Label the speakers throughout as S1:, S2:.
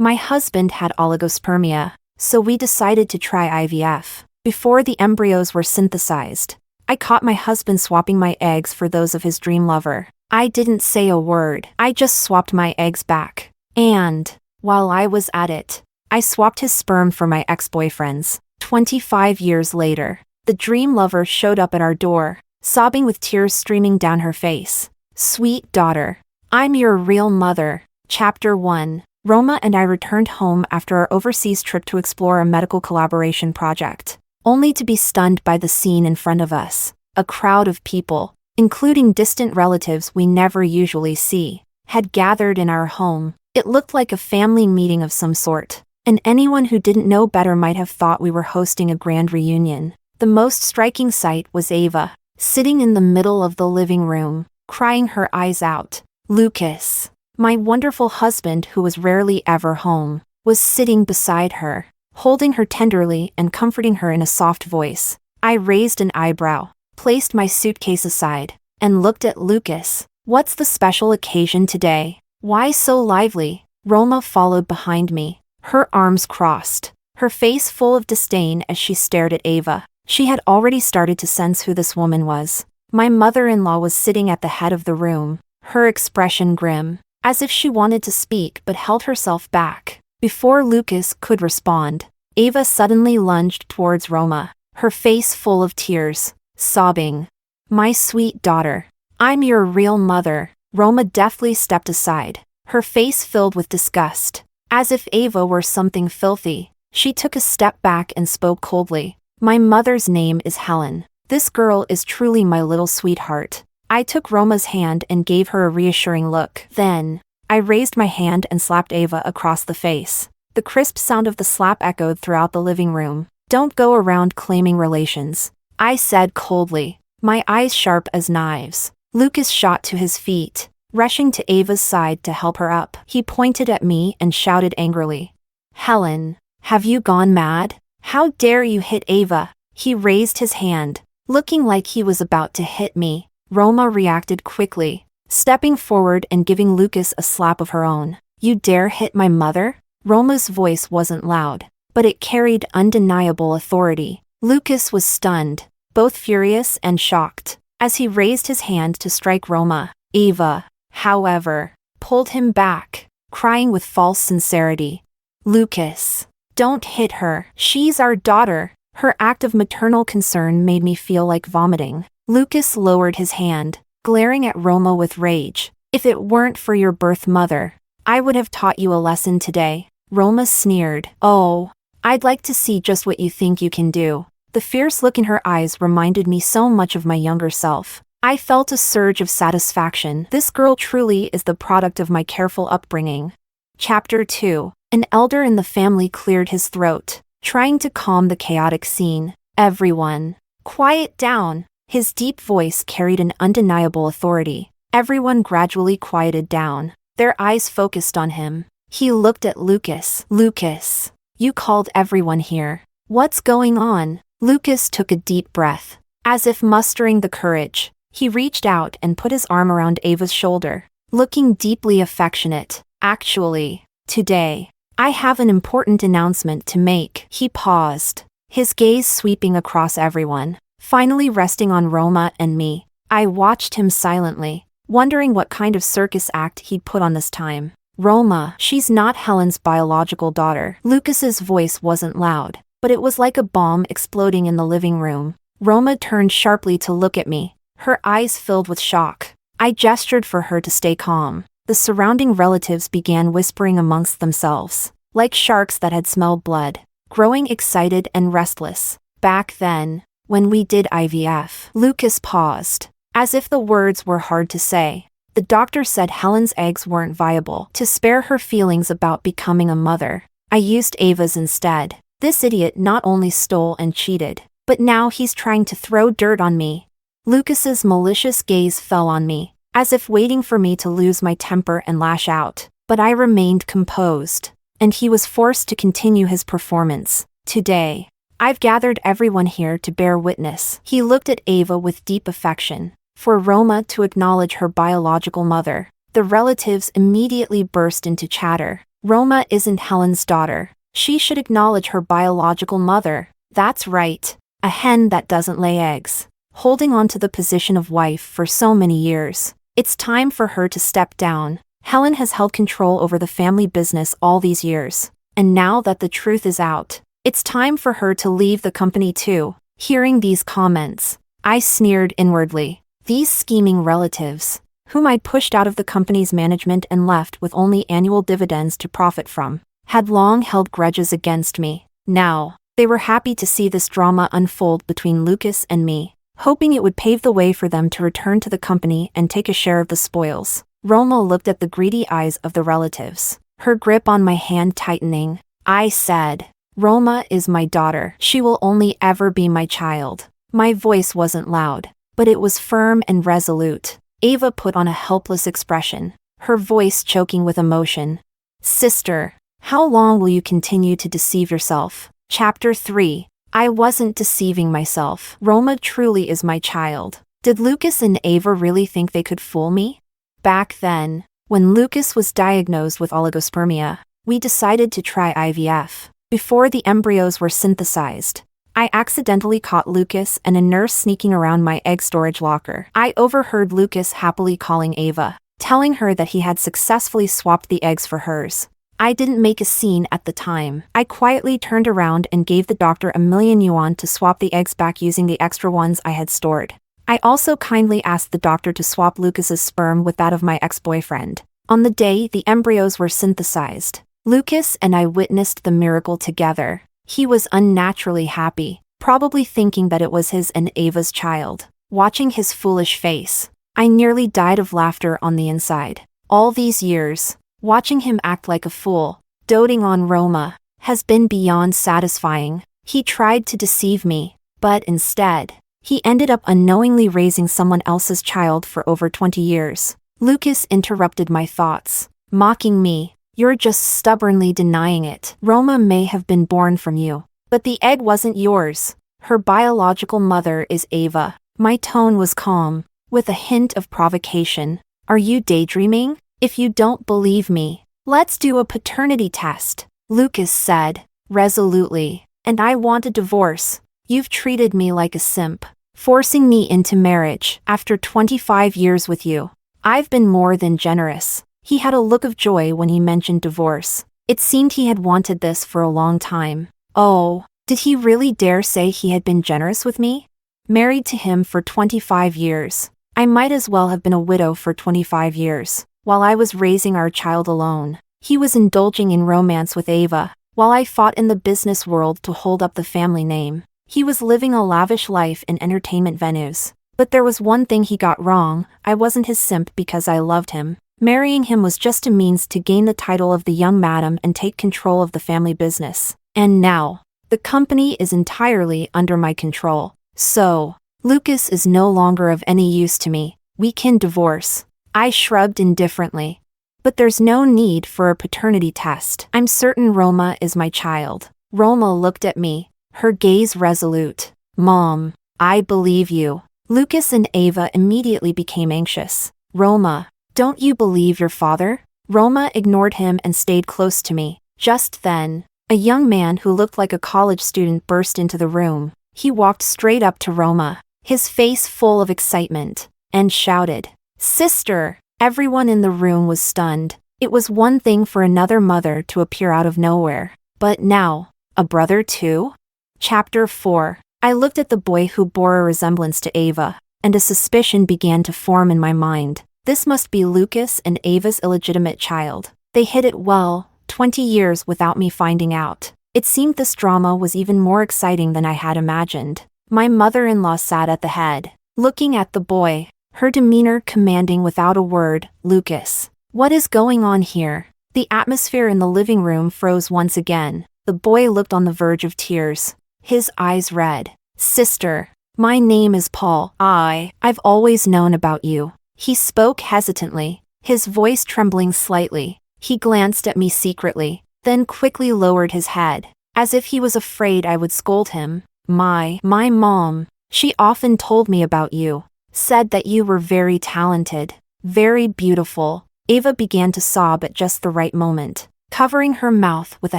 S1: My husband had oligospermia, so we decided to try IVF. Before the embryos were synthesized, I caught my husband swapping my eggs for those of his dream lover. I didn't say a word. I just swapped my eggs back. And, while I was at it, I swapped his sperm for my ex-boyfriend's. 25 years later, the dream lover showed up at our door, sobbing with tears streaming down her face. Sweet daughter, I'm your real mother. Chapter 1. Roma and I returned home after our overseas trip to explore a medical collaboration project, only to be stunned by the scene in front of us. A crowd of people, including distant relatives we never usually see, had gathered in our home. It looked like a family meeting of some sort, and anyone who didn't know better might have thought we were hosting a grand reunion. The most striking sight was Ava, sitting in the middle of the living room, crying her eyes out. Lucas, my wonderful husband who was rarely ever home, was sitting beside her, holding her tenderly and comforting her in a soft voice. I raised an eyebrow, placed my suitcase aside, and looked at Lucas. What's the special occasion today? Why so lively? Roma followed behind me, her arms crossed, her face full of disdain as she stared at Ava. She had already started to sense who this woman was. My mother-in-law was sitting at the head of the room, her expression grim, as if she wanted to speak but held herself back. Before Lucas could respond, Ava suddenly lunged towards Roma, her face full of tears, sobbing. My sweet daughter, I'm your real mother. Roma deftly stepped aside, her face filled with disgust. As if Ava were something filthy, she took a step back and spoke coldly. My mother's name is Helen. This girl is truly my little sweetheart. I took Roma's hand and gave her a reassuring look. Then, I raised my hand and slapped Ava across the face. The crisp sound of the slap echoed throughout the living room. Don't go around claiming relations, I said coldly, my eyes sharp as knives. Lucas shot to his feet, rushing to Ava's side to help her up. He pointed at me and shouted angrily. Helen, have you gone mad? How dare you hit Ava? He raised his hand, looking like he was about to hit me. Roma reacted quickly, stepping forward and giving Lucas a slap of her own. You dare hit my mother? Roma's voice wasn't loud, but it carried undeniable authority. Lucas was stunned, both furious and shocked, as he raised his hand to strike Roma. Ava, however, pulled him back, crying with false sincerity. Lucas, don't hit her. She's our daughter. Her act of maternal concern made me feel like vomiting. Lucas lowered his hand, glaring at Roma with rage. If it weren't for your birth mother, I would have taught you a lesson today. Roma sneered. Oh, I'd like to see just what you think you can do. The fierce look in her eyes reminded me so much of my younger self. I felt a surge of satisfaction. This girl truly is the product of my careful upbringing. Chapter 2. An elder in the family cleared his throat, trying to calm the chaotic scene. Everyone, quiet down. His deep voice carried an undeniable authority. Everyone gradually quieted down, their eyes focused on him. He looked at Lucas. Lucas, you called everyone here. What's going on? Lucas took a deep breath. As if mustering the courage, he reached out and put his arm around Ava's shoulder, looking deeply affectionate. Actually, today, I have an important announcement to make. He paused, his gaze sweeping across everyone, finally resting on Roma and me. I watched him silently, wondering what kind of circus act he'd put on this time. Roma, she's not Helen's biological daughter. Lucas's voice wasn't loud, but it was like a bomb exploding in the living room. Roma turned sharply to look at me, her eyes filled with shock. I gestured for her to stay calm. The surrounding relatives began whispering amongst themselves, like sharks that had smelled blood, growing excited and restless. Back then, when we did IVF, Lucas paused, as if the words were hard to say. The doctor said Helen's eggs weren't viable. To spare her feelings about becoming a mother, I used Ava's instead. This idiot not only stole and cheated, but now he's trying to throw dirt on me. Lucas's malicious gaze fell on me, as if waiting for me to lose my temper and lash out. But I remained composed, and he was forced to continue his performance. Today, I've gathered everyone here to bear witness. He looked at Ava with deep affection. For Roma to acknowledge her biological mother, the relatives immediately burst into chatter. Roma isn't Helen's daughter. She should acknowledge her biological mother. That's right. A hen that doesn't lay eggs. Holding on to the position of wife for so many years. It's time for her to step down. Helen has held control over the family business all these years. And now that the truth is out, it's time for her to leave the company too. Hearing these comments, I sneered inwardly. These scheming relatives, whom I'd pushed out of the company's management and left with only annual dividends to profit from, had long held grudges against me. Now, they were happy to see this drama unfold between Lucas and me, hoping it would pave the way for them to return to the company and take a share of the spoils. Roma looked at the greedy eyes of the relatives, her grip on my hand tightening. I said, Roma is my daughter. She will only ever be my child. My voice wasn't loud, but it was firm and resolute. Ava put on a helpless expression, her voice choking with emotion. Sister, how long will you continue to deceive yourself? Chapter 3. I wasn't deceiving myself. Roma truly is my child. Did Lucas and Ava really think they could fool me? Back then, when Lucas was diagnosed with oligospermia, we decided to try IVF. Before the embryos were synthesized, I accidentally caught Lucas and a nurse sneaking around my egg storage locker. I overheard Lucas happily calling Ava, telling her that he had successfully swapped the eggs for hers. I didn't make a scene at the time. I quietly turned around and gave the doctor $1,000,000 to swap the eggs back using the extra ones I had stored. I also kindly asked the doctor to swap Lucas's sperm with that of my ex-boyfriend. On the day the embryos were synthesized, Lucas and I witnessed the miracle together. He was unnaturally happy, probably thinking that it was his and Ava's child. Watching his foolish face, I nearly died of laughter on the inside. All these years, watching him act like a fool, doting on Roma, has been beyond satisfying. He tried to deceive me, but instead, he ended up unknowingly raising someone else's child for over 20 years. Lucas interrupted my thoughts, mocking me. You're just stubbornly denying it. Roma may have been born from you, but the egg wasn't yours. Her biological mother is Ava. My tone was calm, with a hint of provocation. Are you daydreaming? If you don't believe me, let's do a paternity test, Lucas said, resolutely. And I want a divorce. You've treated me like a simp, forcing me into marriage after 25 years with you. I've been more than generous. He had a look of joy when he mentioned divorce. It seemed he had wanted this for a long time. Oh, did he really dare say he had been generous with me? Married to him for 25 years. I might as well have been a widow for 25 years. While I was raising our child alone, he was indulging in romance with Ava, while I fought in the business world to hold up the family name. He was living a lavish life in entertainment venues. But there was one thing he got wrong. I wasn't his simp because I loved him. Marrying him was just a means to gain the title of the young madam and take control of the family business. And now, the company is entirely under my control. So, Lucas is no longer of any use to me. We can divorce. I shrugged indifferently. But there's no need for a paternity test. I'm certain Roma is my child. Roma looked at me, her gaze resolute. Mom, I believe you. Lucas and Ava immediately became anxious. Roma, don't you believe your father? Roma ignored him and stayed close to me. Just then, a young man who looked like a college student burst into the room. He walked straight up to Roma, his face full of excitement, and shouted, Sister! Everyone in the room was stunned. It was one thing for another mother to appear out of nowhere. But now, a brother too? Chapter 4. I looked at the boy who bore a resemblance to Ava, and a suspicion began to form in my mind. This must be Lucas and Ava's illegitimate child. They hid it well, 20 years without me finding out. It seemed this drama was even more exciting than I had imagined. My mother-in-law sat at the head, looking at the boy, her demeanor commanding without a word. Lucas, what is going on here? The atmosphere in the living room froze once again. The boy looked on the verge of tears, his eyes red. Sister, my name is Paul. I've always known about you. He spoke hesitantly, his voice trembling slightly. He glanced at me secretly, then quickly lowered his head, as if he was afraid I would scold him. My mom, she often told me about you, said that you were very talented, very beautiful. Ava began to sob at just the right moment. covering her mouth with a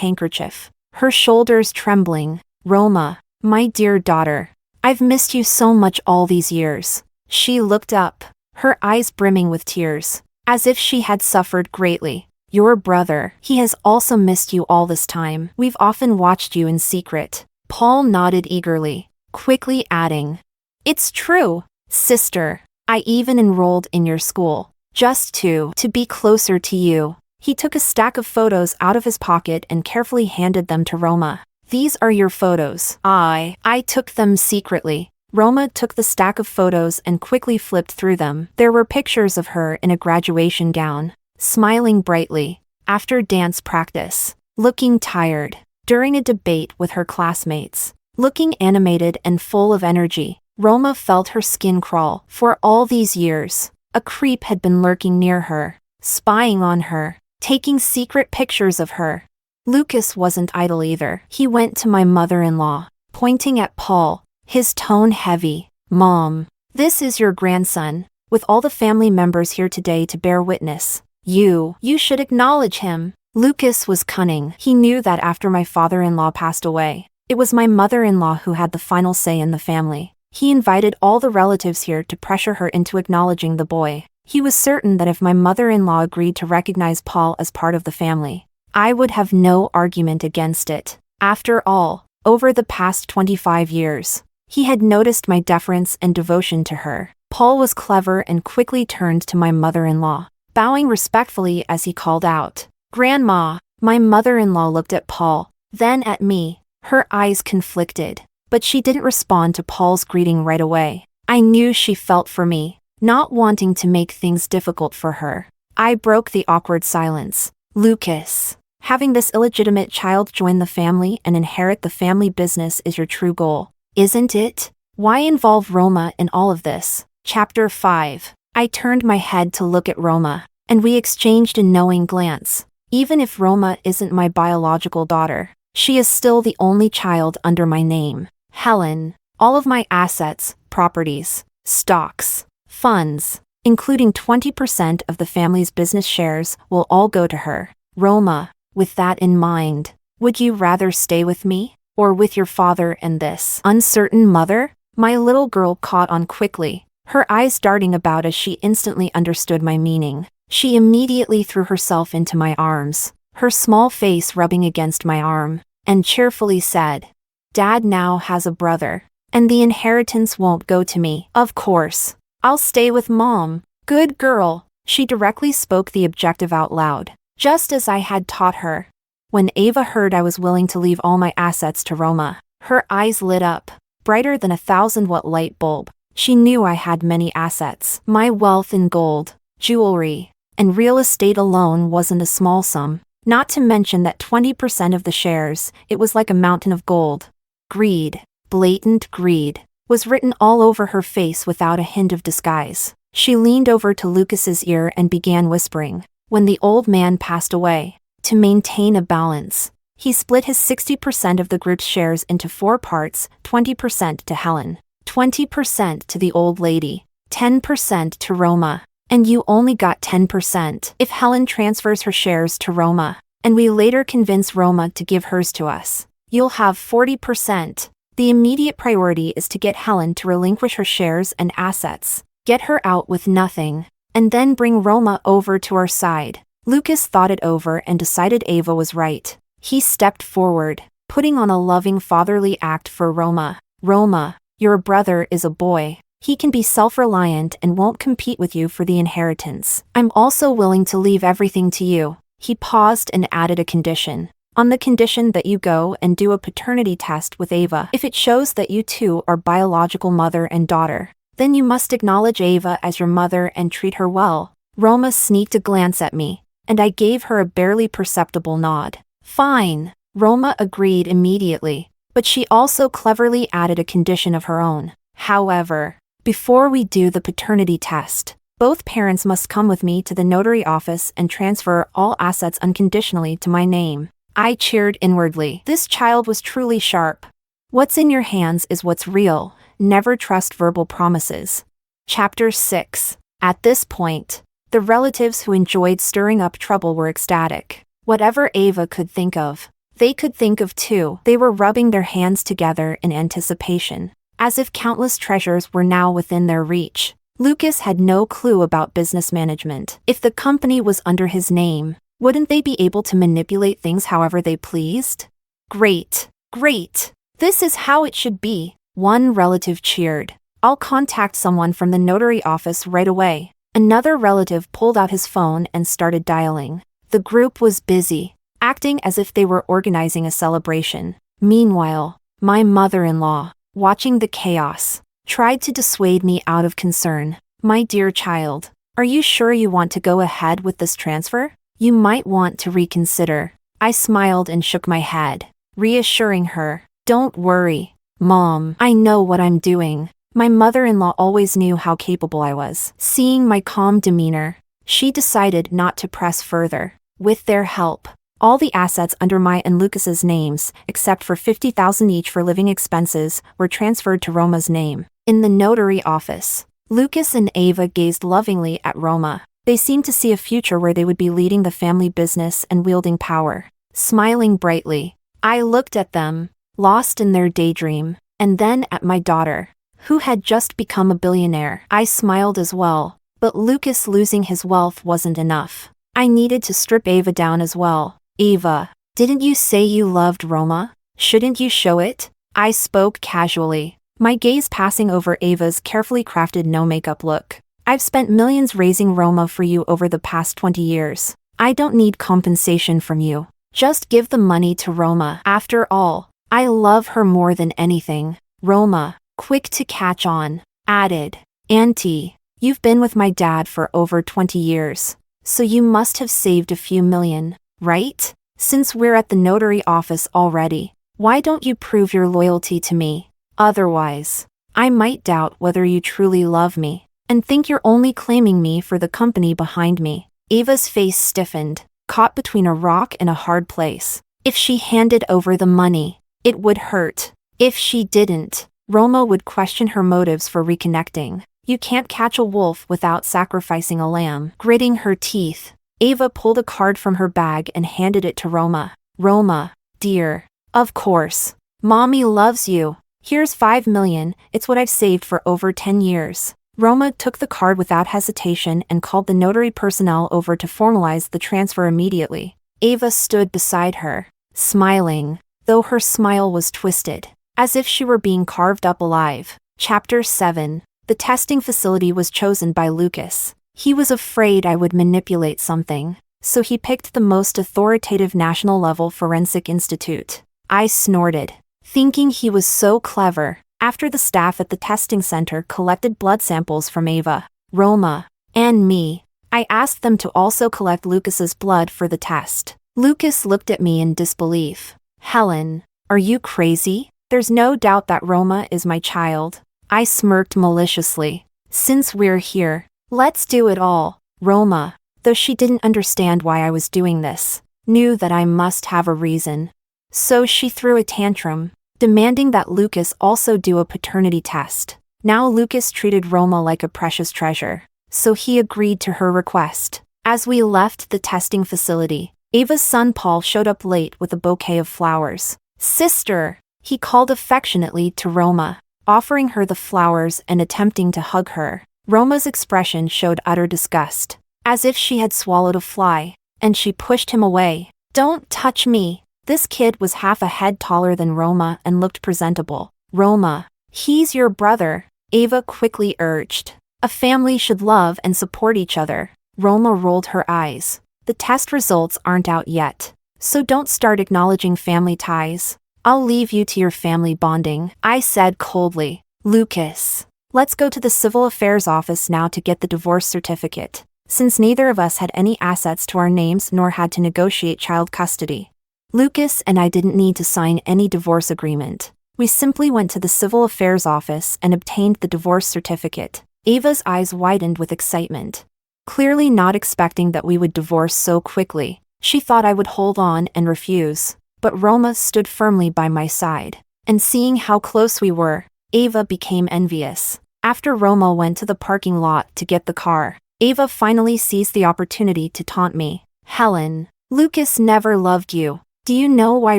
S1: handkerchief, her shoulders trembling. Roma, my dear daughter, I've missed you so much all these years. She looked up, her eyes brimming with tears, as if she had suffered greatly. Your brother, he has also missed you all this time. We've often watched you in secret. Paul nodded eagerly, quickly adding, It's true, sister. I even enrolled in your school, just to be closer to you. He took a stack of photos out of his pocket and carefully handed them to Roma. These are your photos. I took them secretly. Roma took the stack of photos and quickly flipped through them. There were pictures of her in a graduation gown, smiling brightly, after dance practice, looking tired, during a debate with her classmates, looking animated and full of energy. Roma felt her skin crawl. For all these years, a creep had been lurking near her, spying on her, taking secret pictures of her. Lucas wasn't idle either. He went to my mother-in-law, pointing at Paul, his tone heavy. Mom, this is your grandson, with all the family members here today to bear witness. You should acknowledge him. Lucas was cunning. He knew that after my father-in-law passed away, it was my mother-in-law who had the final say in the family. He invited all the relatives here to pressure her into acknowledging the boy. He was certain that if my mother-in-law agreed to recognize Paul as part of the family, I would have no argument against it. After all, over the past 25 years, he had noticed my deference and devotion to her. Paul was clever and quickly turned to my mother-in-law, bowing respectfully as he called out, Grandma. My mother-in-law looked at Paul, then at me, her eyes conflicted, but she didn't respond to Paul's greeting right away. I knew she felt for me, not wanting to make things difficult for her. I broke the awkward silence. Lucas, having this illegitimate child join the family and inherit the family business is your true goal, isn't it? Why involve Roma in all of this? Chapter 5. I turned my head to look at Roma, and we exchanged a knowing glance. Even if Roma isn't my biological daughter, she is still the only child under my name. Helen, all of my assets, properties, stocks, funds, including 20% of the family's business shares, will all go to her. Roma, with that in mind, would you rather stay with me, or with your father and this uncertain mother? My little girl caught on quickly, her eyes darting about as she instantly understood my meaning. She immediately threw herself into my arms, her small face rubbing against my arm, and cheerfully said, Dad now has a brother, and the inheritance won't go to me. Of course, I'll stay with Mom. Good girl. She directly spoke the objective out loud, just as I had taught her. When Ava heard I was willing to leave all my assets to Roma, her eyes lit up, brighter than a 1,000-watt light bulb. She knew I had many assets. My wealth in gold, jewelry, and real estate alone wasn't a small sum, not to mention that 20% of the shares, it was like a mountain of gold. Greed, blatant greed, was written all over her face without a hint of disguise. She leaned over to Lucas's ear and began whispering, when the old man passed away, to maintain a balance, he split his 60% of the group's shares into 4 parts, 20% to Helen, 20% to the old lady, 10% to Roma, and you only got 10% if Helen transfers her shares to Roma, and we later convince Roma to give hers to us. You'll have 40%. The immediate priority is to get Helen to relinquish her shares and assets, get her out with nothing, and then bring Roma over to our side. Lucas thought it over and decided Ava was right. He stepped forward, putting on a loving fatherly act for Roma. Roma, your brother is a boy. He can be self-reliant and won't compete with you for the inheritance. I'm also willing to leave everything to you. He paused and added a condition. On the condition that you go and do a paternity test with Ava. If it shows that you two are biological mother and daughter, then you must acknowledge Ava as your mother and treat her well. Roma sneaked a glance at me, and I gave her a barely perceptible nod. Fine. Roma agreed immediately, but she also cleverly added a condition of her own. However, before we do the paternity test, both parents must come with me to the notary office and transfer all assets unconditionally to my name. I cheered inwardly. This child was truly sharp. What's in your hands is what's real. Never trust verbal promises. Chapter 6. At this point, the relatives who enjoyed stirring up trouble were ecstatic. Whatever Ava could think of, they could think of too. They were rubbing their hands together in anticipation, as if countless treasures were now within their reach. Lucas had no clue about business management. If the company was under his name, wouldn't they be able to manipulate things however they pleased? Great, great. This is how it should be. One relative cheered. I'll contact someone from the notary office right away. Another relative pulled out his phone and started dialing. The group was busy, acting as if they were organizing a celebration. Meanwhile, my mother-in-law, watching the chaos, tried to dissuade me out of concern. My dear child, are you sure you want to go ahead with this transfer? You might want to reconsider. I smiled and shook my head, reassuring her. Don't worry, Mom. I know what I'm doing. My mother-in-law always knew how capable I was. Seeing my calm demeanor, she decided not to press further. With their help, all the assets under my and Lucas's names, except for $50,000 each for living expenses, were transferred to Roma's name. In the notary office, Lucas and Ava gazed lovingly at Roma. They seemed to see a future where they would be leading the family business and wielding power. Smiling brightly, I looked at them, lost in their daydream, and then at my daughter, who had just become a billionaire. I smiled as well, but Lucas losing his wealth wasn't enough. I needed to strip Ava down as well. Ava, didn't you say you loved Roma? Shouldn't you show it? I spoke casually, my gaze passing over Ava's carefully crafted no-makeup look. I've spent millions raising Roma for you over the past 20 years. I don't need compensation from you. Just give the money to Roma. After all, I love her more than anything. Roma, quick to catch on, added, Auntie, you've been with my dad for over 20 years, so you must have saved a few million, right? Since we're at the notary office already, why don't you prove your loyalty to me? Otherwise, I might doubt whether you truly love me, and think you're only claiming me for the company behind me. Ava's face stiffened, caught between a rock and a hard place. If she handed over the money, it would hurt. If she didn't, Roma would question her motives for reconnecting. You can't catch a wolf without sacrificing a lamb. Gritting her teeth, Ava pulled a card from her bag and handed it to Roma. Roma, dear, of course. Mommy loves you. Here's $5 million, it's what I've saved for over 10 years. Roma took the card without hesitation and called the notary personnel over to formalize the transfer immediately. Ava stood beside her, smiling, though her smile was twisted, as if she were being carved up alive. Chapter 7. The testing facility was chosen by Lucas. He was afraid I would manipulate something, so he picked the most authoritative national-level forensic institute. I snorted, thinking he was so clever. After the staff at the testing center collected blood samples from Ava, Roma, and me, I asked them to also collect Lucas's blood for the test. Lucas looked at me in disbelief. Helen, are you crazy? There's no doubt that Roma is my child. I smirked maliciously. Since we're here, let's do it all. Roma, though she didn't understand why I was doing this, knew that I must have a reason. So she threw a tantrum, demanding that Lucas also do a paternity test. Now Lucas treated Roma like a precious treasure, so he agreed to her request. As we left the testing facility, Ava's son Paul showed up late with a bouquet of flowers. Sister, he called affectionately to Roma, offering her the flowers and attempting to hug her. Roma's expression showed utter disgust, as if she had swallowed a fly, and she pushed him away. Don't touch me. This kid was half a head taller than Roma and looked presentable. Roma, he's your brother, Ava quickly urged. A family should love and support each other. Roma rolled her eyes. The test results aren't out yet, so don't start acknowledging family ties. I'll leave you to your family bonding, I said coldly. Lucas, let's go to the civil affairs office now to get the divorce certificate, since neither of us had any assets to our names nor had to negotiate child custody. Lucas and I didn't need to sign any divorce agreement. We simply went to the civil affairs office and obtained the divorce certificate. Ava's eyes widened with excitement. Clearly not expecting that we would divorce so quickly, she thought I would hold on and refuse. But Roma stood firmly by my side, and seeing how close we were, Ava became envious. After Roma went to the parking lot to get the car, Ava finally seized the opportunity to taunt me. Helen, Lucas never loved you. Do you know why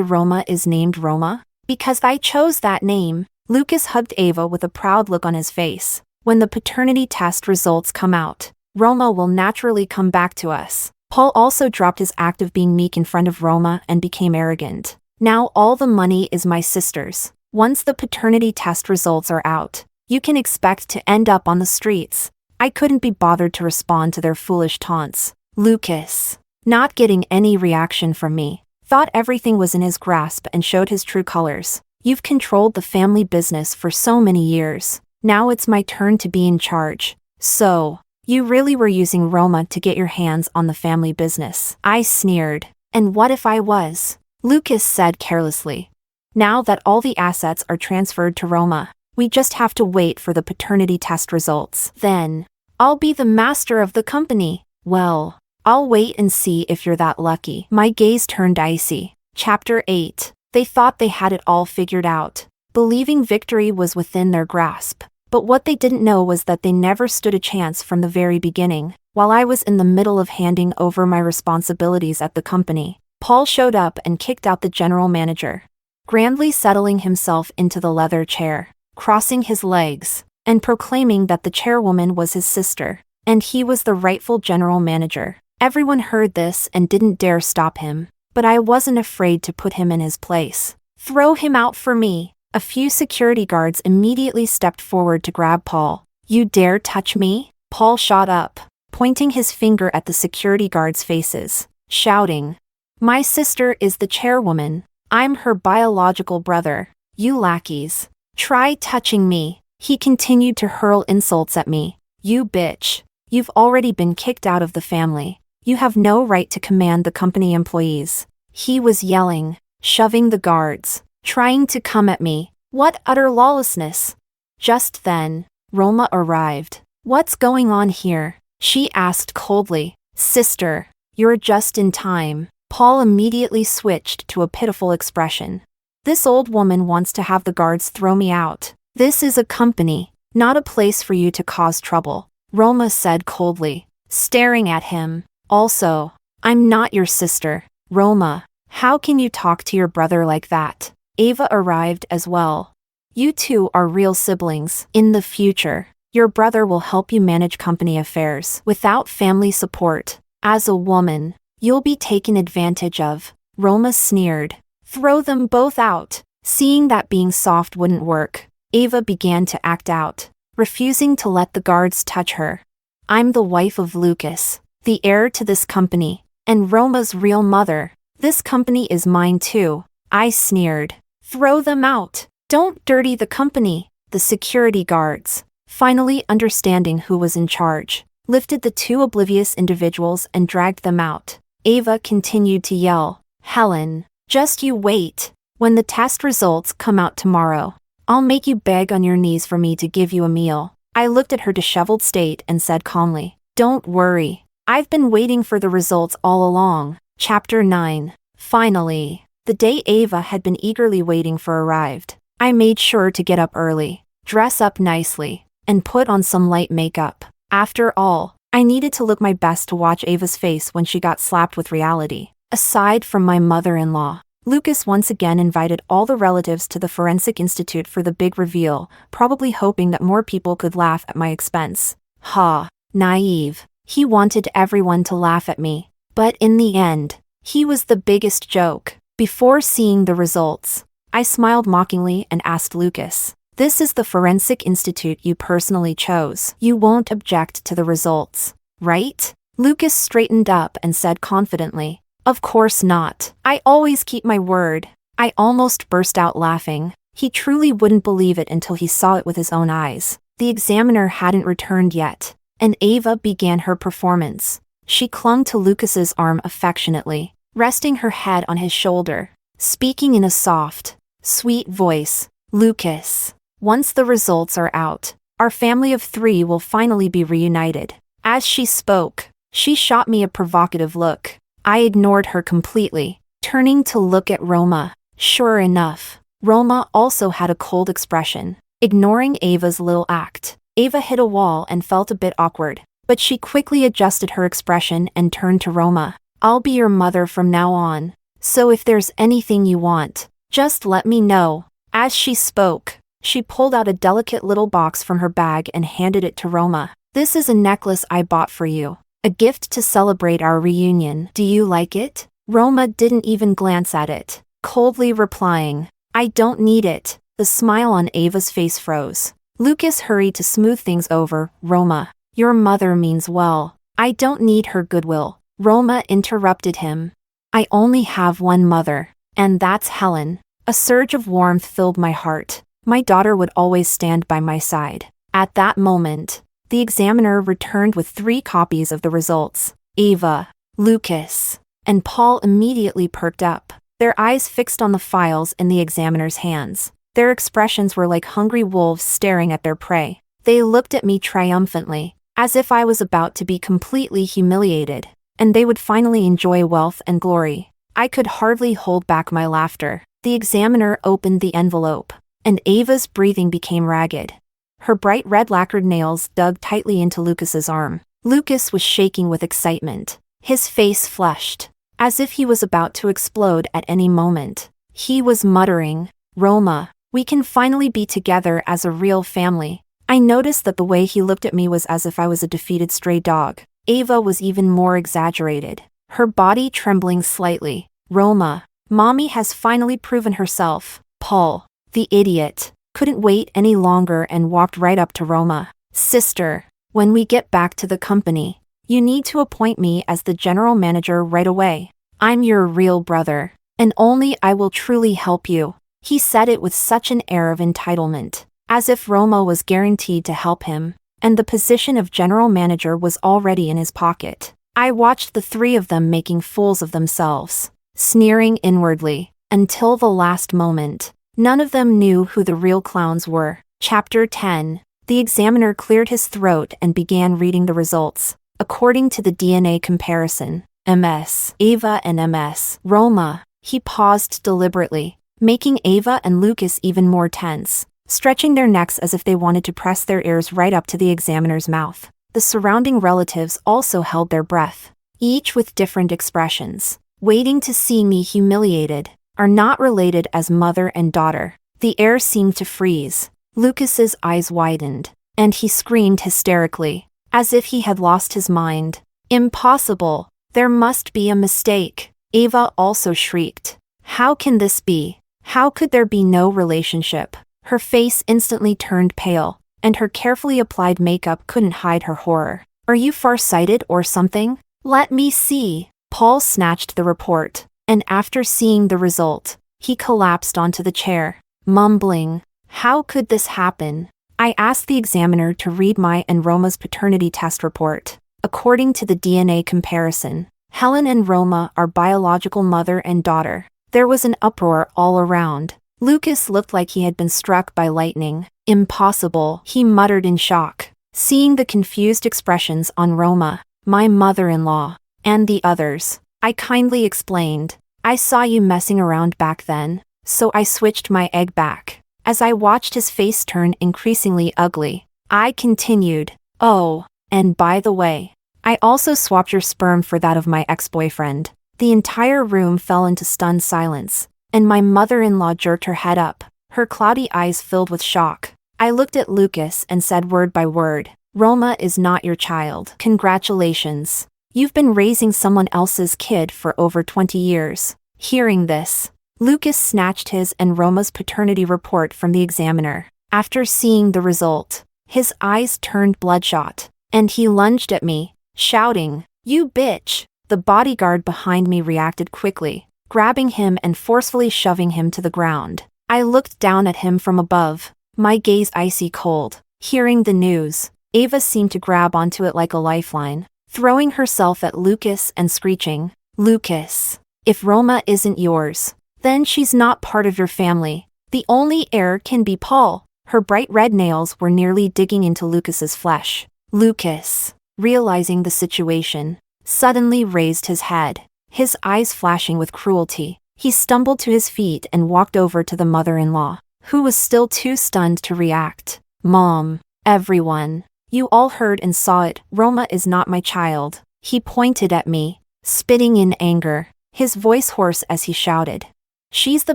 S1: Roma is named Roma? Because I chose that name. Lucas hugged Ava with a proud look on his face. When the paternity test results come out, Roma will naturally come back to us. Paul also dropped his act of being meek in front of Roma and became arrogant. Now all the money is my sister's. Once the paternity test results are out, you can expect to end up on the streets. I couldn't be bothered to respond to their foolish taunts. Lucas, not getting any reaction from me, thought everything was in his grasp and showed his true colors. You've controlled the family business for so many years. Now it's my turn to be in charge. So, you really were using Roma to get your hands on the family business. I sneered. And what if I was? Lucas said carelessly. Now that all the assets are transferred to Roma, we just have to wait for the paternity test results. Then, I'll be the master of the company. Well, I'll wait and see if you're that lucky. My gaze turned icy. Chapter 8. They thought they had it all figured out, believing victory was within their grasp. But what they didn't know was that they never stood a chance from the very beginning. While I was in the middle of handing over my responsibilities at the company, Paul showed up and kicked out the general manager, grandly settling himself into the leather chair, crossing his legs, and proclaiming that the chairwoman was his sister, and he was the rightful general manager. Everyone heard this and didn't dare stop him, but I wasn't afraid to put him in his place. Throw him out for me. A few security guards immediately stepped forward to grab Paul. You dare touch me? Paul shot up, pointing his finger at the security guards' faces, shouting, My sister is the chairwoman. I'm her biological brother. You lackeys. Try touching me. He continued to hurl insults at me. You bitch. You've already been kicked out of the family. You have no right to command the company employees. He was yelling, shoving the guards, trying to come at me. What utter lawlessness. Just then, Roma arrived. What's going on here? She asked coldly. Sister, you're just in time. Paul immediately switched to a pitiful expression. This old woman wants to have the guards throw me out. This is a company, not a place for you to cause trouble, Roma said coldly, staring at him. Also, I'm not your sister. Roma, how can you talk to your brother like that? Ava arrived as well. You two are real siblings. In the future, your brother will help you manage company affairs. Without family support, as a woman, you'll be taken advantage of. Roma sneered. Throw them both out. Seeing that being soft wouldn't work, Ava began to act out, refusing to let the guards touch her. I'm the wife of Lucas, the heir to this company, and Roma's real mother. This company is mine too. I sneered. Throw them out. Don't dirty the company. The security guards, finally understanding who was in charge, lifted the two oblivious individuals and dragged them out. Ava continued to yell, Helen, just you wait. When the test results come out tomorrow, I'll make you beg on your knees for me to give you a meal. I looked at her disheveled state and said calmly, Don't worry. I've been waiting for the results all along. Chapter 9. Finally, the day Ava had been eagerly waiting for arrived. I made sure to get up early, dress up nicely, and put on some light makeup. After all, I needed to look my best to watch Ava's face when she got slapped with reality. Aside from my mother-in-law, Lucas once again invited all the relatives to the Forensic Institute for the big reveal, probably hoping that more people could laugh at my expense. Ha, naive. He wanted everyone to laugh at me. But in the end, he was the biggest joke. Before seeing the results, I smiled mockingly and asked Lucas, This is the Forensic Institute you personally chose. You won't object to the results, right? Lucas straightened up and said confidently, Of course not. I always keep my word. I almost burst out laughing. He truly wouldn't believe it until he saw it with his own eyes. The examiner hadn't returned yet, and Ava began her performance. She clung to Lucas's arm affectionately, resting her head on his shoulder, speaking in a soft, sweet voice. Lucas, once the results are out, our family of 3 will finally be reunited. As she spoke, she shot me a provocative look. I ignored her completely, turning to look at Roma. Sure enough, Roma also had a cold expression. Ignoring Ava's little act, Ava hit a wall and felt a bit awkward, but she quickly adjusted her expression and turned to Roma. I'll be your mother from now on. So if there's anything you want, just let me know." As she spoke, she pulled out a delicate little box from her bag and handed it to Roma. "This is a necklace I bought for you. A gift to celebrate our reunion. Do you like it?" Roma didn't even glance at it, coldly replying, "I don't need it." The smile on Ava's face froze. Lucas hurried to smooth things over. "Roma, your mother means well. I don't need her goodwill." Roma interrupted him. "I only have one mother, and that's Helen." A surge of warmth filled my heart. My daughter would always stand by my side. At that moment, the examiner returned with 3 copies of the results. Ava, Lucas, and Paul immediately perked up, their eyes fixed on the files in the examiner's hands. Their expressions were like hungry wolves staring at their prey. They looked at me triumphantly, as if I was about to be completely humiliated, and they would finally enjoy wealth and glory. I could hardly hold back my laughter. The examiner opened the envelope, and Ava's breathing became ragged. Her bright red lacquered nails dug tightly into Lucas's arm. Lucas was shaking with excitement. His face flushed, as if he was about to explode at any moment. He was muttering, "Roma, we can finally be together as a real family." I noticed that the way he looked at me was as if I was a defeated stray dog. Ava was even more exaggerated, her body trembling slightly. "Roma, Mommy has finally proven herself." Paul, the idiot, couldn't wait any longer and walked right up to Roma. "Sister, when we get back to the company, you need to appoint me as the general manager right away. I'm your real brother, and only I will truly help you." He said it with such an air of entitlement, as if Roma was guaranteed to help him, and the position of general manager was already in his pocket. I watched the 3 of them making fools of themselves, sneering inwardly, until the last moment. None of them knew who the real clowns were. Chapter 10. The examiner cleared his throat and began reading the results. According to the DNA comparison, MS, Ava and MS, Roma. He paused deliberately, making Ava and Lucas even more tense, stretching their necks as if they wanted to press their ears right up to the examiner's mouth. The surrounding relatives also held their breath, each with different expressions, waiting to see me humiliated. Are not related as mother and daughter. The air seemed to freeze. Lucas's eyes widened, and he screamed hysterically, as if he had lost his mind. "Impossible! There must be a mistake." Ava also shrieked. "How can this be? How could there be no relationship?" Her face instantly turned pale, and her carefully applied makeup couldn't hide her horror. "Are you farsighted or something? Let me see." Paul snatched the report, and after seeing the result, he collapsed onto the chair, mumbling, "How could this happen?" I asked the examiner to read my and Roma's paternity test report. According to the DNA comparison, Helen and Roma are biological mother and daughter. There was an uproar all around. Lucas looked like he had been struck by lightning. "Impossible," he muttered in shock, seeing the confused expressions on Roma, my mother-in-law, and the others. I kindly explained, "I saw you messing around back then, so I switched my egg back." As I watched his face turn increasingly ugly, I continued, "Oh, and by the way, I also swapped your sperm for that of my ex-boyfriend." The entire room fell into stunned silence, and my mother-in-law jerked her head up, her cloudy eyes filled with shock. I looked at Lucas and said word by word, "Roma is not your child. Congratulations. You've been raising someone else's kid for over 20 years. Hearing this, Lucas snatched his and Roma's paternity report from the examiner. After seeing the result, his eyes turned bloodshot, and he lunged at me, shouting, "You bitch!" The bodyguard behind me reacted quickly, grabbing him and forcefully shoving him to the ground. I looked down at him from above, my gaze icy cold. Hearing the news, Ava seemed to grab onto it like a lifeline, throwing herself at Lucas and screeching, "Lucas, if Roma isn't yours, then she's not part of your family. The only heir can be Paul." Her bright red nails were nearly digging into Lucas's flesh. Lucas, realizing the situation, suddenly raised his head, his eyes flashing with cruelty. He stumbled to his feet and walked over to the mother-in-law, who was still too stunned to react. "Mom, everyone, you all heard and saw it. Roma is not my child." He pointed at me, spitting in anger, his voice hoarse as he shouted. She's the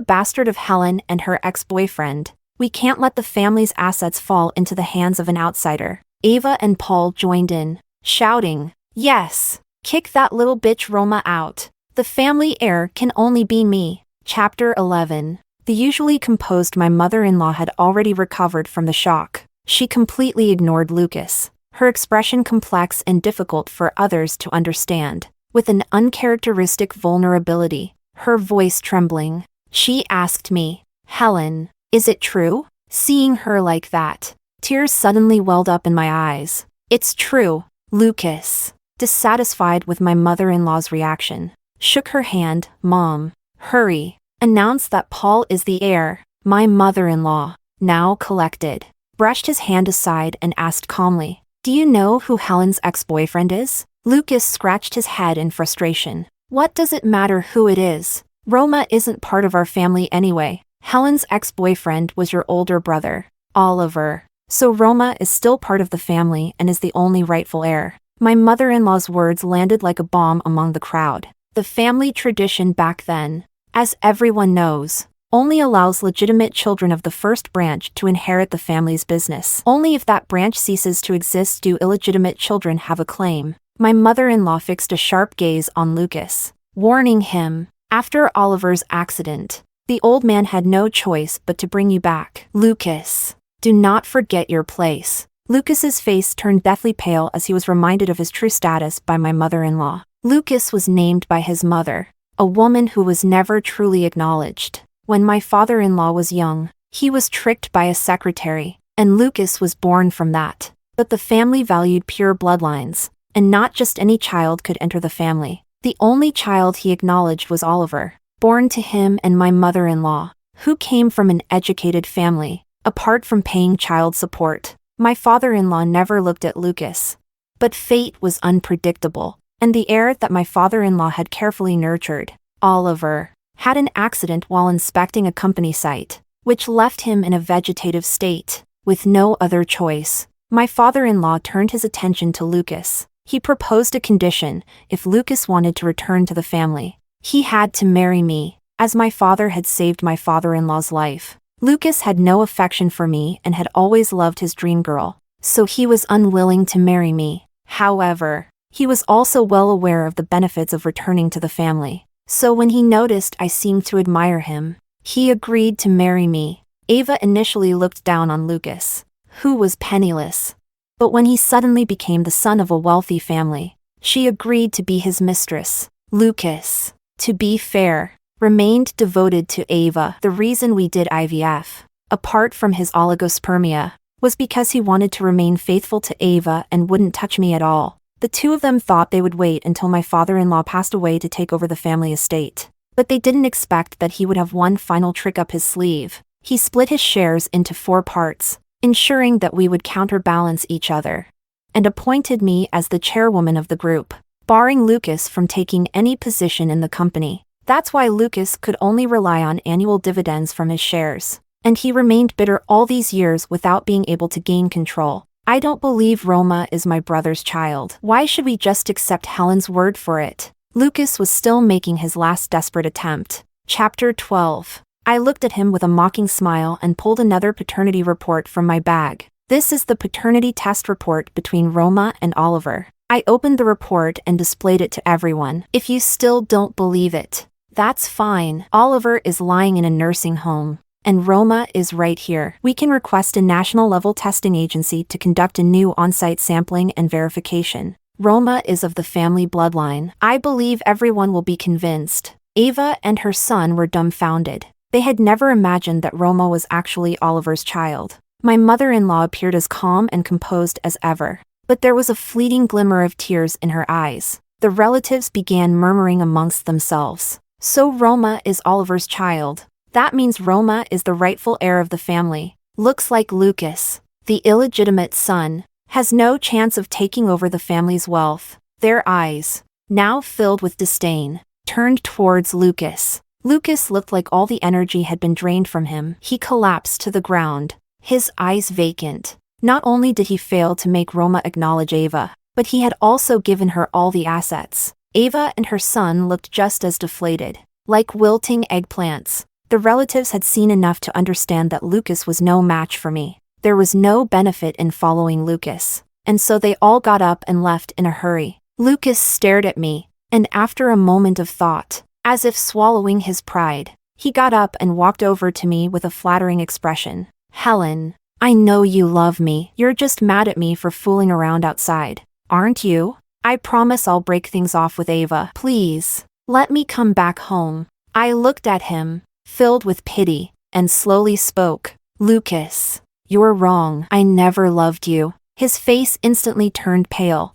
S1: bastard of Helen and her ex-boyfriend. We can't let the family's assets fall into the hands of an outsider. Ava and Paul joined in, shouting, "Yes! Kick that little bitch Roma out. The family heir can only be me." Chapter 11. The usually composed my mother-in-law had already recovered from the shock. She completely ignored Lucas, her expression complex and difficult for others to understand. With an uncharacteristic vulnerability, her voice trembling, she asked me, "Helen, is it true?" Seeing her like that, tears suddenly welled up in my eyes. "It's true." Lucas, dissatisfied with my mother-in-law's reaction, shook her hand. "Mom, hurry. Announce that Paul is the heir." My mother-in-law, now collected, brushed his hand aside and asked calmly, "Do you know who Helen's ex-boyfriend is?" Lucas scratched his head in frustration. "What does it matter who it is? Roma isn't part of our family anyway. Helen's ex-boyfriend was your older brother, Oliver. So Roma is still part of the family and is the only rightful heir." My mother-in-law's words landed like a bomb among the crowd. The family tradition back then, as everyone knows, only allows legitimate children of the first branch to inherit the family's business. Only if that branch ceases to exist do illegitimate children have a claim. My mother-in-law fixed a sharp gaze on Lucas, warning him, "After Oliver's accident, the old man had no choice but to bring you back. Lucas, do not forget your place." Lucas's face turned deathly pale as he was reminded of his true status by my mother-in-law. Lucas was named by his mother, a woman who was never truly acknowledged. When my father-in-law was young, he was tricked by a secretary, and Lucas was born from that. But the family valued pure bloodlines, and not just any child could enter the family. The only child he acknowledged was Oliver, born to him and my mother-in-law, who came from an educated family. Apart from paying child support, my father-in-law never looked at Lucas. But fate was unpredictable, and the heir that my father-in-law had carefully nurtured, Oliver, had an accident while inspecting a company site, which left him in a vegetative state. With no other choice, my father-in-law turned his attention to Lucas. He proposed a condition: if Lucas wanted to return to the family, he had to marry me, as my father had saved my father-in-law's life. Lucas had no affection for me and had always loved his dream girl, so he was unwilling to marry me. However, he was also well aware of the benefits of returning to the family. So when he noticed I seemed to admire him, he agreed to marry me. Ava initially looked down on Lucas, who was penniless. But when he suddenly became the son of a wealthy family, she agreed to be his mistress. Lucas, to be fair, remained devoted to Ava. The reason we did IVF, apart from his oligospermia, was because he wanted to remain faithful to Ava and wouldn't touch me at all. The two of them thought they would wait until my father-in-law passed away to take over the family estate. But they didn't expect that he would have one final trick up his sleeve. He split his shares into 4 parts, ensuring that we would counterbalance each other, and appointed me as the chairwoman of the group, barring Lucas from taking any position in the company. That's why Lucas could only rely on annual dividends from his shares, and he remained bitter all these years without being able to gain control. I don't believe Roma is my brother's child. Why should we just accept Helen's word for it? Lucas was still making his last desperate attempt. Chapter 12. I looked at him with a mocking smile and pulled another paternity report from my bag. "This is the paternity test report between Roma and Oliver." I opened the report and displayed it to everyone. "If you still don't believe it, that's fine. Oliver is lying in a nursing home, and Roma is right here. We can request a national-level testing agency to conduct a new on-site sampling and verification. Roma is of the family bloodline." I believe everyone will be convinced. Ava and her son were dumbfounded. They had never imagined that Roma was actually Oliver's child. My mother-in-law appeared as calm and composed as ever, but there was a fleeting glimmer of tears in her eyes. The relatives began murmuring amongst themselves. "So Roma is Oliver's child. That means Roma is the rightful heir of the family. Looks like Lucas, the illegitimate son, has no chance of taking over the family's wealth." Their eyes, now filled with disdain, turned towards Lucas. Lucas looked like all the energy had been drained from him. He collapsed to the ground, his eyes vacant. Not only did he fail to make Roma acknowledge Ava, but he had also given her all the assets. Ava and her son looked just as deflated, like wilting eggplants. The relatives had seen enough to understand that Lucas was no match for me. There was no benefit in following Lucas, and so they all got up and left in a hurry. Lucas stared at me, and after a moment of thought, as if swallowing his pride, he got up and walked over to me with a flattering expression. "Helen, I know you love me. You're just mad at me for fooling around outside, aren't you? I promise I'll break things off with Ava. Please, let me come back home." I looked at him, filled with pity, and slowly spoke. "Lucas, you're wrong. I never loved you." His face instantly turned pale.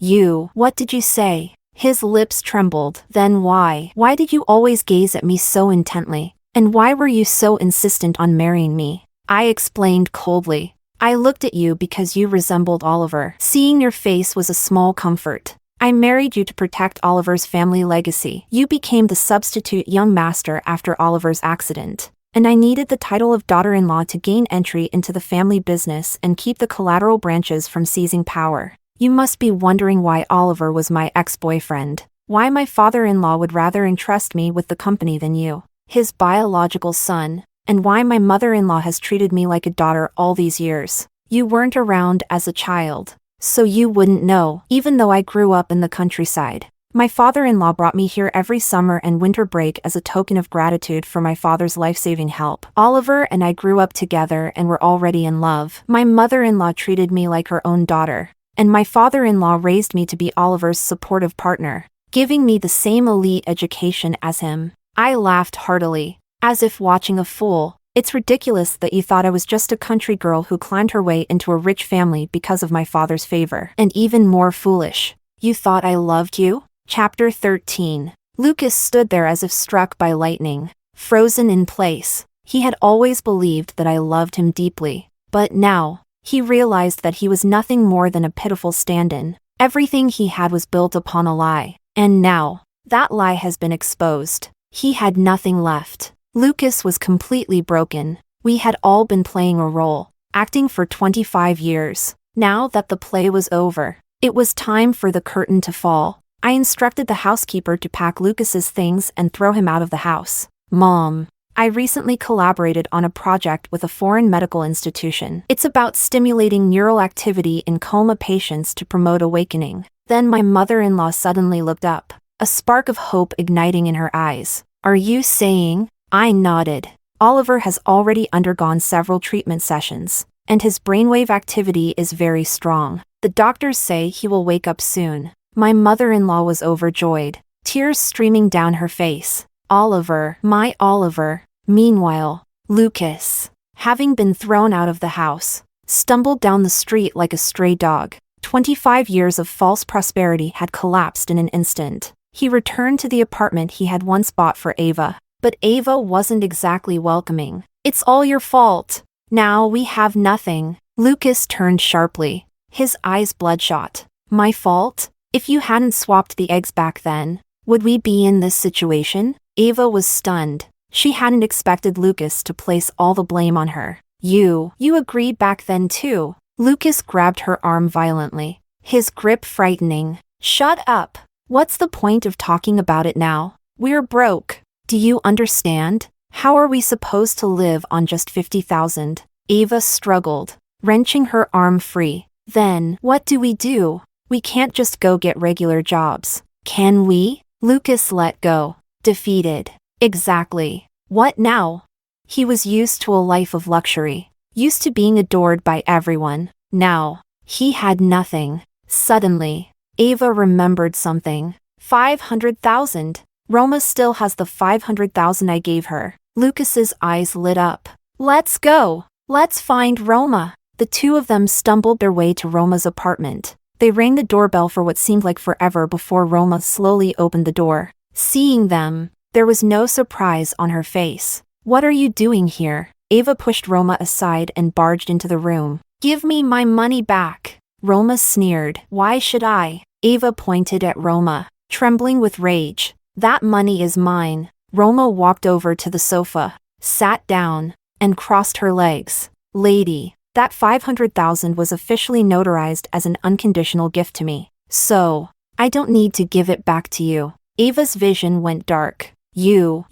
S1: What did you say?" His lips trembled. "Then why? Why did you always gaze at me so intently? And why were you so insistent on marrying me?" I explained coldly. "I looked at you because you resembled Oliver. Seeing your face was a small comfort. I married you to protect Oliver's family legacy. You became the substitute young master after Oliver's accident. And I needed the title of daughter-in-law to gain entry into the family business and keep the collateral branches from seizing power. You must be wondering why Oliver was my ex-boyfriend. Why my father-in-law would rather entrust me with the company than you, his biological son, and why my mother-in-law has treated me like a daughter all these years. You weren't around as a child, so you wouldn't know, even though I grew up in the countryside. My father-in-law brought me here every summer and winter break as a token of gratitude for my father's life-saving help. Oliver and I grew up together and were already in love. My mother-in-law treated me like her own daughter, and my father-in-law raised me to be Oliver's supportive partner, giving me the same elite education as him." I laughed heartily, as if watching a fool. "It's ridiculous that you thought I was just a country girl who climbed her way into a rich family because of my father's favor. And even more foolish, you thought I loved you?" Chapter 13. Lucas stood there as if struck by lightning, frozen in place. He had always believed that I loved him deeply, but now, he realized that he was nothing more than a pitiful stand-in. Everything he had was built upon a lie, and now, that lie has been exposed. He had nothing left. Lucas was completely broken. We had all been playing a role, acting for 25 years. Now that the play was over, it was time for the curtain to fall. I instructed the housekeeper to pack Lucas's things and throw him out of the house. "Mom, I recently collaborated on a project with a foreign medical institution. It's about stimulating neural activity in coma patients to promote awakening." Then my mother-in-law suddenly looked up, a spark of hope igniting in her eyes. "Are you saying?" I nodded. "Oliver has already undergone several treatment sessions, and his brainwave activity is very strong. The doctors say he will wake up soon." My mother-in-law was overjoyed, tears streaming down her face. "Oliver, my Oliver." Meanwhile, Lucas, having been thrown out of the house, stumbled down the street like a stray dog. 25 years of false prosperity had collapsed in an instant. He returned to the apartment he had once bought for Ava, but Ava wasn't exactly welcoming. "It's all your fault. Now we have nothing." Lucas turned sharply, his eyes bloodshot. "My fault? If you hadn't swapped the eggs back then, would we be in this situation?" Ava was stunned. She hadn't expected Lucas to place all the blame on her. You agreed back then too." Lucas grabbed her arm violently, his grip frightening. "Shut up. What's the point of talking about it now? We're broke. Do you understand? How are we supposed to live on just 50,000? Ava struggled, wrenching her arm free. "Then, what do? We can't just go get regular jobs, can we?" Lucas let go, defeated. "Exactly. What now?" He was used to a life of luxury, used to being adored by everyone. Now, he had nothing. Suddenly, Ava remembered something. 500,000. Roma still has the 500,000 I gave her. Lucas's eyes lit up. "Let's go. Let's find Roma." The two of them stumbled their way to Roma's apartment. They rang the doorbell for what seemed like forever before Roma slowly opened the door. Seeing them, there was no surprise on her face. "What are you doing here?" Ava pushed Roma aside and barged into the room. "Give me my money back." Roma sneered. "Why should I?" Ava pointed at Roma, trembling with rage. "That money is mine." Roma walked over to the sofa, sat down, and crossed her legs. "Lady, that 500,000 was officially notarized as an unconditional gift to me. So, I don't need to give it back to you." Ava's vision went dark. You.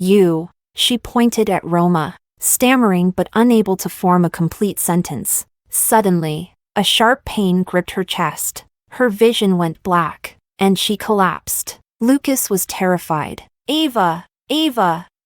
S1: She pointed at Roma, stammering but unable to form a complete sentence. Suddenly, a sharp pain gripped her chest. Her vision went black, and she collapsed. Lucas was terrified. Ava!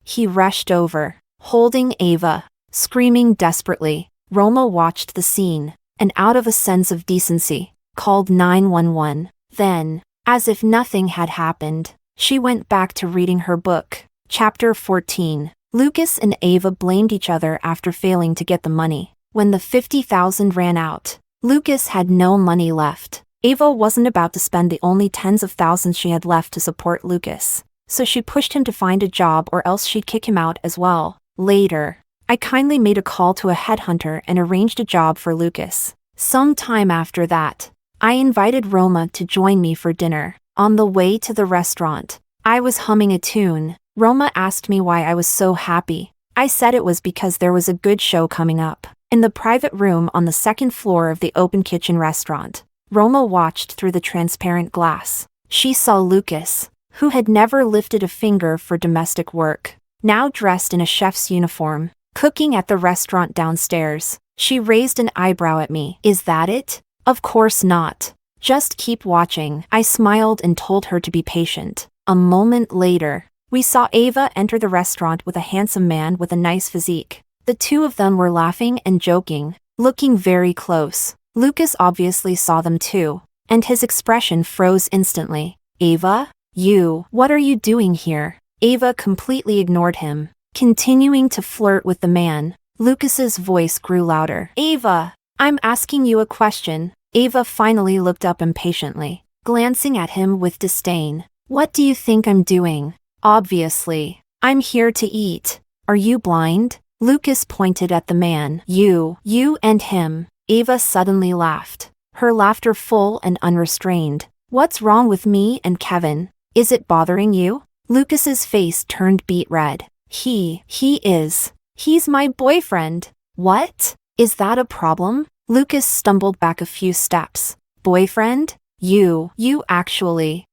S1: He rushed over, holding Ava, screaming desperately. Roma watched the scene, and out of a sense of decency, called 911. Then, as if nothing had happened, she went back to reading her book. Chapter 14. Lucas and Ava blamed each other after failing to get the money. When the $50,000 ran out, Lucas had no money left. Ava wasn't about to spend the only tens of thousands she had left to support Lucas, so she pushed him to find a job or else she'd kick him out as well. Later, I kindly made a call to a headhunter and arranged a job for Lucas. Some time after that, I invited Roma to join me for dinner. On the way to the restaurant, I was humming a tune. Roma asked me why I was so happy. I said it was because there was a good show coming up. In the private room on the second floor of the open kitchen restaurant, Roma watched through the transparent glass. She saw Lucas, who had never lifted a finger for domestic work, now dressed in a chef's uniform, cooking at the restaurant downstairs. She raised an eyebrow at me. Is that it? Of course not. Just keep watching. I smiled and told her to be patient. A moment later, we saw Ava enter the restaurant with a handsome man with a nice physique. The two of them were laughing and joking, looking very close. Lucas obviously saw them too, and his expression froze instantly. Ava? What are you doing here? Ava completely ignored him, continuing to flirt with the man. Lucas's voice grew louder. Ava, I'm asking you a question. Ava finally looked up impatiently, glancing at him with disdain. What do you think I'm doing? Obviously, I'm here to eat. Are you blind? Lucas pointed at the man. You and him. Ava suddenly laughed, her laughter full and unrestrained. What's wrong with me and Kevin? Is it bothering you? Lucas's face turned beet red. He's my boyfriend. What? Is that a problem? Lucas stumbled back a few steps. Boyfriend? You actually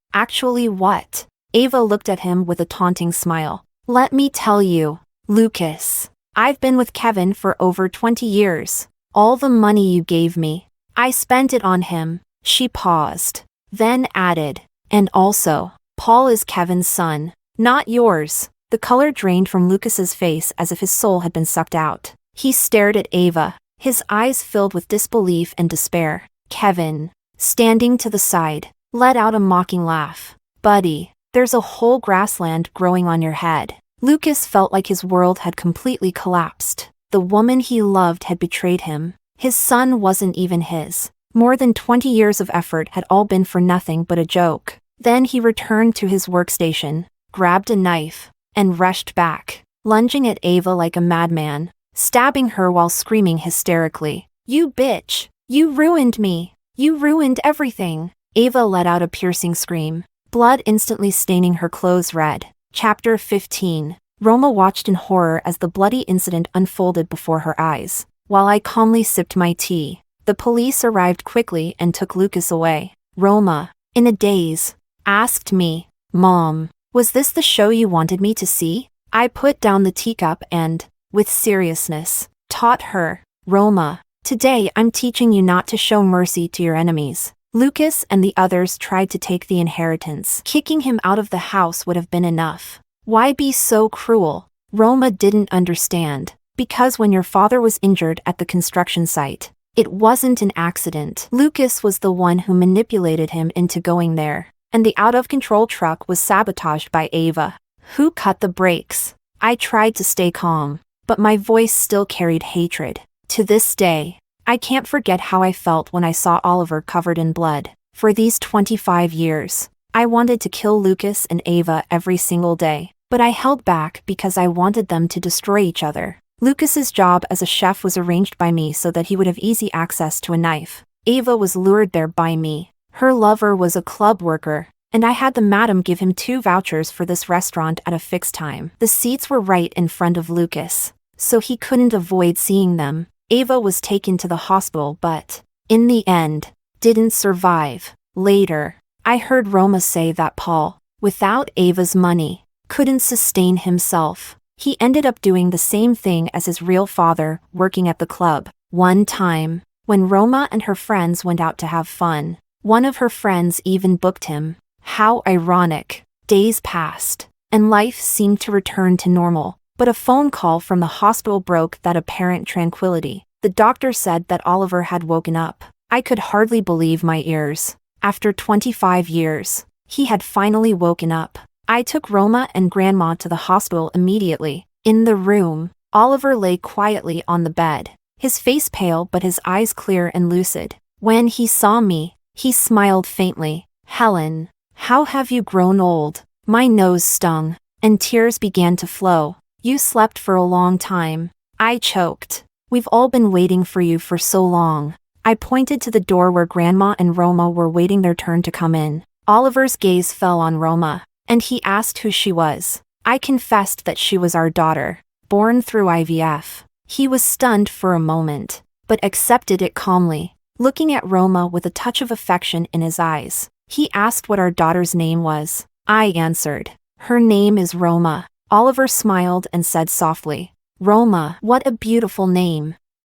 S1: what? Ava looked at him with a taunting smile. Let me tell you, Lucas, I've been with Kevin for over 20 years. All the money you gave me, I spent it on him. She paused, then added, and also, Paul is Kevin's son, not yours. The color drained from Lucas's face as if his soul had been sucked out. He stared at Ava, his eyes filled with disbelief and despair. Kevin, standing to the side, let out a mocking laugh. Buddy, there's a whole grassland growing on your head. Lucas felt like his world had completely collapsed. The woman he loved had betrayed him. His son wasn't even his. More than 20 years of effort had all been for nothing but a joke. Then he returned to his workstation, grabbed a knife, and rushed back, lunging at Ava like a madman, stabbing her while screaming hysterically. You bitch! You ruined me! You ruined everything! Ava let out a piercing scream, blood instantly staining her clothes red. Chapter 15. Roma watched in horror as the bloody incident unfolded before her eyes. While I calmly sipped my tea, the police arrived quickly and took Lucas away. Roma, in a daze, asked me, Mom, was this the show you wanted me to see? I put down the teacup and, with seriousness, taught her, Roma, today I'm teaching you not to show mercy to your enemies. Lucas and the others tried to take the inheritance. Kicking him out of the house would have been enough. Why be so cruel? Roma didn't understand. Because when your father was injured at the construction site, it wasn't an accident. Lucas was the one who manipulated him into going there. And the out-of-control truck was sabotaged by Ava, who cut the brakes. I tried to stay calm, but my voice still carried hatred. To this day, I can't forget how I felt when I saw Oliver covered in blood. For these 25 years, I wanted to kill Lucas and Ava every single day, but I held back because I wanted them to destroy each other. Lucas's job as a chef was arranged by me so that he would have easy access to a knife. Ava was lured there by me. Her lover was a club worker, and I had the madam give him 2 vouchers for this restaurant at a fixed time. The seats were right in front of Lucas, so he couldn't avoid seeing them. Ava was taken to the hospital but, in the end, didn't survive. Later, I heard Roma say that Paul, without Ava's money, couldn't sustain himself. He ended up doing the same thing as his real father, working at the club. One time, when Roma and her friends went out to have fun, one of her friends even booked him. How ironic. Days passed, and life seemed to return to normal, but a phone call from the hospital broke that apparent tranquility. The doctor said that Oliver had woken up. I could hardly believe my ears. After 25 years, he had finally woken up. I took Roma and Grandma to the hospital immediately. In the room, Oliver lay quietly on the bed, his face pale but his eyes clear and lucid. When he saw me, he smiled faintly. "Helen, how have you grown old?" My nose stung, and tears began to flow. "You slept for a long time," I choked. "We've all been waiting for you for so long." I pointed to the door where Grandma and Roma were waiting their turn to come in. Oliver's gaze fell on Roma, and he asked who she was. I confessed that she was our daughter, born through IVF. He was stunned for a moment, but accepted it calmly, looking at Roma with a touch of affection in his eyes. He asked what our daughter's name was. I answered, "Her name is Roma." Oliver smiled and said softly, "Roma, what a beautiful name."